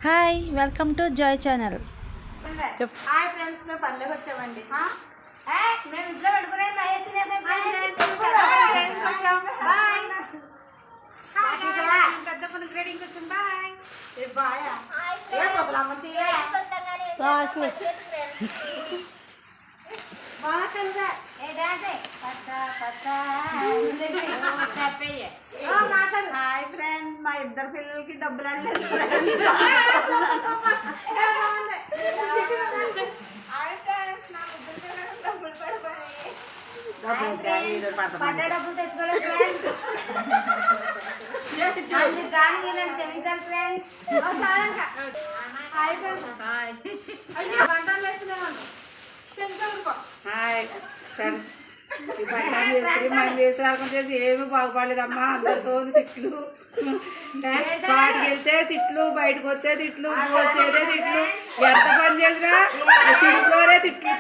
Hi welcome to Joy channel. Hi friends, మేము పనులకు వచ్చామండి. మేము ఇంట్లో పెట్టుకునే పెద్ద పని గ్రేడింగ్ వచ్చాం. బాయ్ హాయ్ ఫ్రెండ్స్, మా ఇద్దరు పిల్లలకి డబ్బులు అనలేదు. డబ్బులు తెచ్చుకోలేదు ఫ్రెండ్స్. ఫ్రెండ్స్ ఏమి బాగుపడలేదమ్మా. అందరితో తిట్లు, పాటికి వెళ్తే తిట్లు, బయటకు వస్తే తిట్లు, వచ్చేదే తిట్లు, ఎంత పని చేసినా చిడుపులోనే తిట్లు.